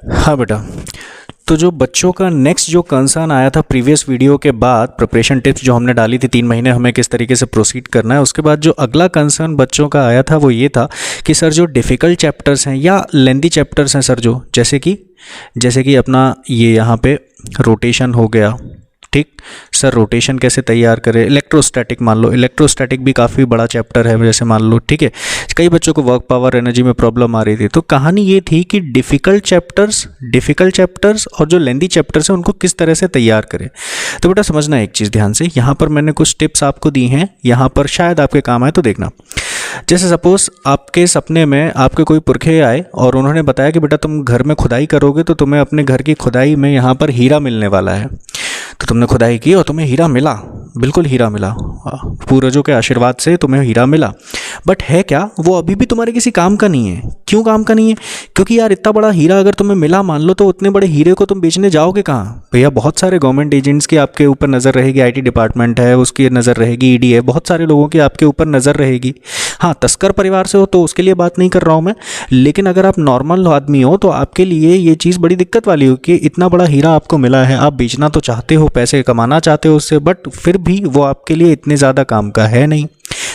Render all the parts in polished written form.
हाँ बेटा, तो जो बच्चों का नेक्स्ट जो कंसर्न आया था प्रीवियस वीडियो के बाद, प्रिपरेशन टिप्स जो हमने डाली थी 3 महीने हमें किस तरीके से प्रोसीड करना है, उसके बाद जो अगला कंसर्न बच्चों का आया था वो ये था कि सर जो डिफ़िकल्ट चैप्टर्स हैं या लेंदी चैप्टर्स हैं सर, जो जैसे कि अपना ये यहाँ पे रोटेशन हो गया, ठीक सर, रोटेशन कैसे तैयार करें, इलेक्ट्रोस्टैटिक मान लो, इलेक्ट्रोस्टैटिक भी काफ़ी बड़ा चैप्टर है जैसे मान लो, ठीक है। कई बच्चों को वर्क पावर एनर्जी में प्रॉब्लम आ रही थी, तो कहानी ये थी कि डिफ़िकल्ट चैप्टर्स और जो लेंदी चैप्टर्स हैं उनको किस तरह से तैयार करें। तो बेटा समझना एक चीज़ ध्यान से, यहाँ पर मैंने कुछ टिप्स आपको दी हैं, यहाँ पर शायद आपके काम आए तो देखना। जैसे सपोज़ आपके सपने में आपके कोई पुरखे आए और उन्होंने बताया कि बेटा तुम घर में खुदाई करोगे तो तुम्हें अपने घर की खुदाई में यहाँ पर हीरा मिलने वाला है। तो तुमने खुदाई की और तुम्हें हीरा मिला, बिल्कुल हीरा मिला, पूर्वजों के आशीर्वाद से तुम्हें हीरा मिला। बट है क्या, वो अभी भी तुम्हारे किसी काम का नहीं है। क्यों काम का नहीं है? क्योंकि यार इतना बड़ा हीरा अगर तुम्हें मिला मान लो, तो उतने बड़े हीरे को तुम बेचने जाओगे कहाँ भैया? बहुत सारे गवर्नमेंट एजेंट्स की आपके ऊपर नज़र रहेगी, आईटी डिपार्टमेंट है उसकी नज़र रहेगी, ईडी है, बहुत सारे लोगों की आपके ऊपर नज़र रहेगी। हाँ, तस्कर परिवार से हो तो उसके लिए बात नहीं कर रहा हूँ मैं, लेकिन अगर आप नॉर्मल आदमी हो तो आपके लिए ये चीज़ बड़ी दिक्कत वाली हो कि इतना बड़ा हीरा आपको मिला है, आप बेचना तो चाहते हो, पैसे कमाना चाहते हो उससे, बट फिर भी वो आपके लिए इतने ज़्यादा काम का है नहीं।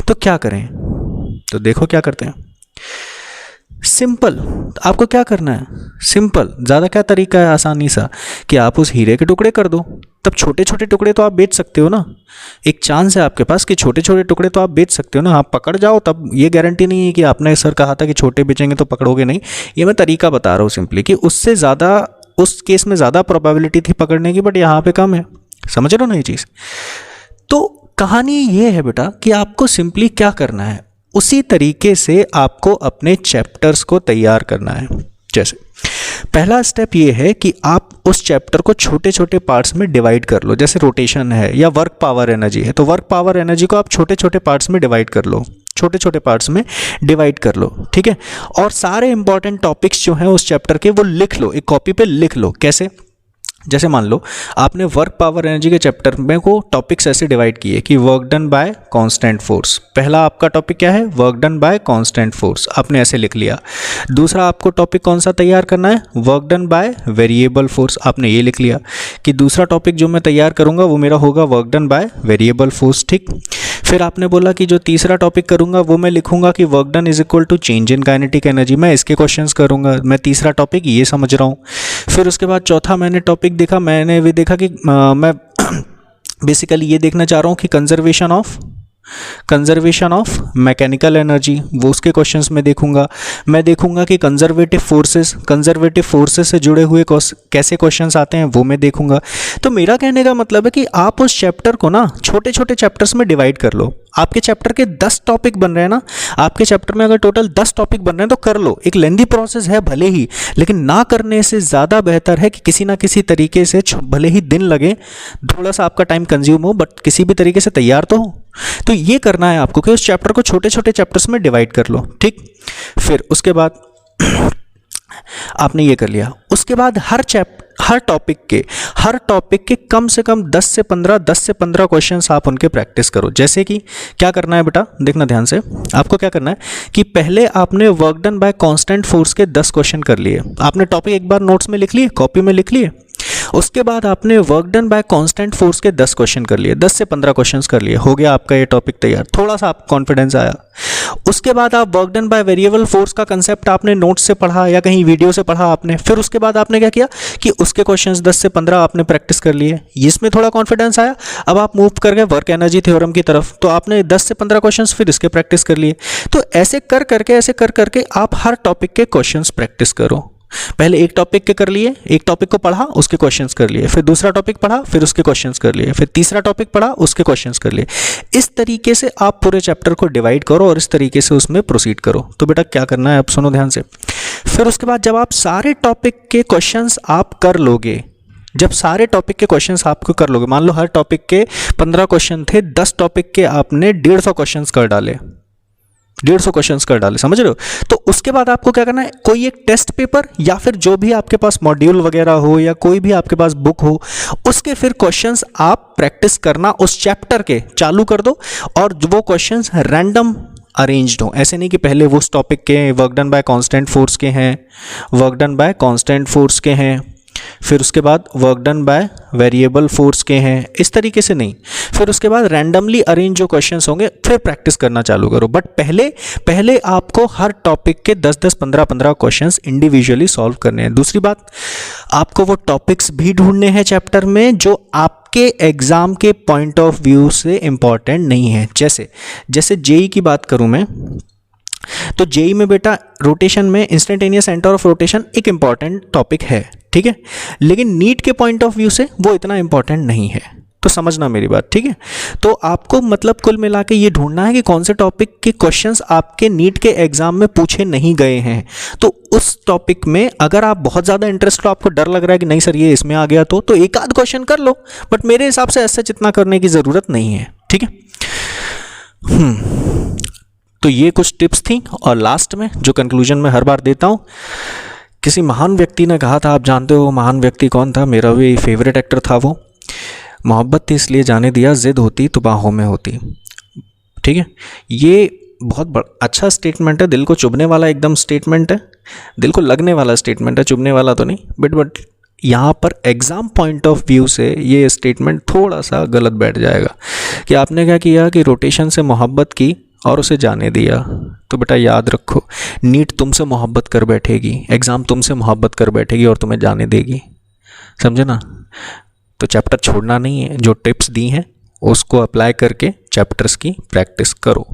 तो क्या करें? तो देखो क्या करते हैं, सिंपल। आपको क्या करना है? सिंपल, ज़्यादा क्या तरीका है, आसानी सा, कि आप उस हीरे के टुकड़े कर दो। तब छोटे छोटे टुकड़े तो आप बेच सकते हो ना, एक चांस है आपके पास कि छोटे छोटे टुकड़े तो आप बेच सकते हो ना। आप पकड़ जाओ, तब ये गारंटी नहीं है कि आपने सर कहा था कि छोटे बेचेंगे तो पकड़ोगे नहीं। ये मैं तरीका बता रहा हूँ सिंपली, कि उससे ज़्यादा उस केस में ज़्यादा प्रोबेबिलिटी थी पकड़ने की, बट यहाँ पे कम है। समझ रहे हो ना ये चीज़? तो कहानी ये है बेटा कि आपको सिंपली क्या करना है, उसी तरीके से आपको अपने चैप्टर्स को तैयार करना है। जैसे पहला स्टेप ये है कि आप उस चैप्टर को छोटे छोटे पार्ट्स में डिवाइड कर लो। जैसे रोटेशन है या वर्क पावर एनर्जी है, तो वर्क पावर एनर्जी को आप छोटे छोटे पार्ट्स में डिवाइड कर लो, छोटे छोटे पार्ट्स में डिवाइड कर लो, ठीक है। और सारे इंपॉर्टेंट टॉपिक्स जो हैं उस चैप्टर के वो लिख लो, एक कॉपी पे लिख लो। कैसे? जैसे मान लो आपने वर्क पावर एनर्जी के चैप्टर में को टॉपिक्स ऐसे डिवाइड किए कि work done by constant force. पहला आपका टॉपिक क्या है? Work done by constant force, आपने ऐसे लिख लिया। दूसरा आपको टॉपिक कौन सा तैयार करना है? Work done by variable force, आपने ये लिख लिया कि दूसरा टॉपिक जो मैं तैयार करूंगा वो मेरा होगा work done by variable force, ठीक। फिर आपने बोला कि जो तीसरा टॉपिक करूंगा वो मैं लिखूंगा कि work done is equal to change in kinetic energy. मैं इसके क्वेश्चंस करूंगा, मैं तीसरा टॉपिक ये समझ रहा हूँ। फिर उसके बाद चौथा मैंने टॉपिक देखा, मैंने भी देखा कि मैं बेसिकली ये देखना चाह रहा हूँ कि कंजर्वेशन ऑफ मैकेनिकल एनर्जी, वो उसके क्वेश्चंस में देखूंगा। मैं देखूंगा कि कंजर्वेटिव फोर्सेस से जुड़े हुए कैसे क्वेश्चंस आते हैं वो मैं देखूंगा। तो मेरा कहने का मतलब है कि आप उस चैप्टर को ना छोटे छोटे चैप्टर्स में डिवाइड कर लो। आपके चैप्टर के 10 टॉपिक बन रहे हैं ना, आपके चैप्टर में अगर टोटल 10 टॉपिक बन रहे हैं तो कर लो। एक लेंदी प्रोसेस है भले ही, लेकिन ना करने से ज़्यादा बेहतर है कि किसी ना किसी तरीके से, भले ही दिन लगे, थोड़ा सा आपका टाइम कंज्यूम हो, बट किसी भी तरीके से तैयार तो हो। तो ये करना है आपको कि उस चैप्टर को छोटे छोटे चैप्टर्स में डिवाइड कर लो, ठीक। फिर उसके बाद आपने ये कर लिया। उसके बाद हर टॉपिक के कम से कम 10 से 15 क्वेश्चंस आप उनके प्रैक्टिस करो। जैसे कि क्या करना है बेटा, देखना ध्यान से, आपको क्या करना है कि पहले आपने work done by constant force के 10 क्वेश्चन कर लिए। आपने टॉपिक एक बार नोट्स में लिख लिए, कॉपी में लिख लिए। उसके बाद आपने work done by constant force के 10 क्वेश्चन कर लिए, 10 से 15 क्वेश्चंस कर लिए, हो गया आपका ये टॉपिक तैयार। थोड़ा सा आपको कॉन्फिडेंस आया। उसके बाद आप work done by variable force का कंसेप्ट आपने नोट्स से पढ़ा या कहीं वीडियो से पढ़ा आपने। फिर उसके बाद आपने क्या किया कि उसके क्वेश्चंस 10 से 15 आपने प्रैक्टिस कर लिए, इसमें थोड़ा कॉन्फिडेंस आया। अब आप मूव कर गए वर्क एनर्जी थ्योरम की तरफ, तो आपने 10 से 15 क्वेश्चंस फिर इसके प्रैक्टिस कर लिए। तो ऐसे कर करके आप हर टॉपिक के क्वेश्चंस प्रैक्टिस करो। पहले एक टॉपिक के कर लिए, एक टॉपिक को पढ़ा उसके क्वेश्चंस कर लिए, फिर दूसरा टॉपिक पढ़ा फिर उसके क्वेश्चंस कर लिए, फिर तीसरा टॉपिक पढ़ा उसके क्वेश्चंस कर लिए। इस तरीके से आप पूरे चैप्टर को डिवाइड करो और इस तरीके से उसमें प्रोसीड करो। तो बेटा क्या करना है, आप सुनो ध्यान से। फिर उसके बाद जब आप सारे टॉपिक के क्वेश्चंस आप कर लोगे, जब सारे टॉपिक के क्वेश्चंस आपको कर लोगे, मान लो हर टॉपिक के 15 क्वेश्चन थे, 10 टॉपिक के आपने 150 क्वेश्चंस कर डाले, 150 क्वेश्चंस कर डाले, समझ रहे हो। तो उसके बाद आपको क्या करना है, कोई एक टेस्ट पेपर या फिर जो भी आपके पास मॉड्यूल वगैरह हो या कोई भी आपके पास बुक हो, उसके फिर क्वेश्चंस आप प्रैक्टिस करना उस चैप्टर के चालू कर दो। और वो क्वेश्चंस रैंडम अरेंज्ड हो। ऐसे नहीं कि पहले वो उस टॉपिक के work done by constant force के हैं, work done by constant force के हैं, फिर उसके बाद work done by variable force के हैं, इस तरीके से नहीं। फिर उसके बाद रैंडमली अरेंज जो क्वेश्चंस होंगे फिर प्रैक्टिस करना चालू करो। बट पहले आपको हर टॉपिक के 10-10, 15-15 क्वेश्चंस इंडिविजुअली सॉल्व करने हैं। दूसरी बात, आपको वो टॉपिक्स भी ढूंढने हैं चैप्टर में जो आपके एग्जाम के पॉइंट ऑफ व्यू से इंपॉर्टेंट नहीं है। जैसे जेई की बात करूं मैं, तो जेई में बेटा रोटेशन में इंस्टेंटेनियस सेंटर ऑफ रोटेशन एक इंपॉर्टेंट टॉपिक है, ठीक है, लेकिन नीट के पॉइंट ऑफ व्यू से वो इतना इंपॉर्टेंट नहीं है। तो समझना मेरी बात, ठीक है। तो आपको मतलब कुल मिला के ये ढूंढना है कि कौन से टॉपिक के क्वेश्चंस आपके नीट के एग्जाम में पूछे नहीं गए हैं। तो उस टॉपिक में अगर आप बहुत ज़्यादा इंटरेस्ट हो, आपको डर लग रहा है कि नहीं सर ये इसमें आ गया तो एक आध क्वेश्चन कर लो, बट मेरे हिसाब से ऐसा जितना करने की ज़रूरत नहीं है, ठीक है। तो ये कुछ टिप्स थी। और लास्ट में जो कंक्लूजन मैं हर बार देता हूँ, किसी महान व्यक्ति ने कहा था, आप जानते हो वो महान व्यक्ति कौन था? मेरा भी फेवरेट एक्टर था वो। मोहब्बत थी इसलिए जाने दिया, जिद होती तो बाहों में होती, ठीक है। ये बहुत अच्छा स्टेटमेंट है, दिल को चुभने वाला एकदम स्टेटमेंट है, दिल को लगने वाला स्टेटमेंट है, चुभने वाला तो नहीं। बट यहाँ पर एग्ज़ाम पॉइंट ऑफ व्यू से ये स्टेटमेंट थोड़ा सा गलत बैठ जाएगा कि आपने क्या किया कि रोटेशन से मोहब्बत की और उसे जाने दिया। तो बेटा याद रखो, नीट तुमसे मोहब्बत कर बैठेगी, एग्ज़ाम तुमसे मोहब्बत कर बैठेगी और तुम्हें जाने देगी, समझे ना। तो चैप्टर छोड़ना नहीं है, जो टिप्स दी हैं उसको अप्लाई करके चैप्टर्स की प्रैक्टिस करो।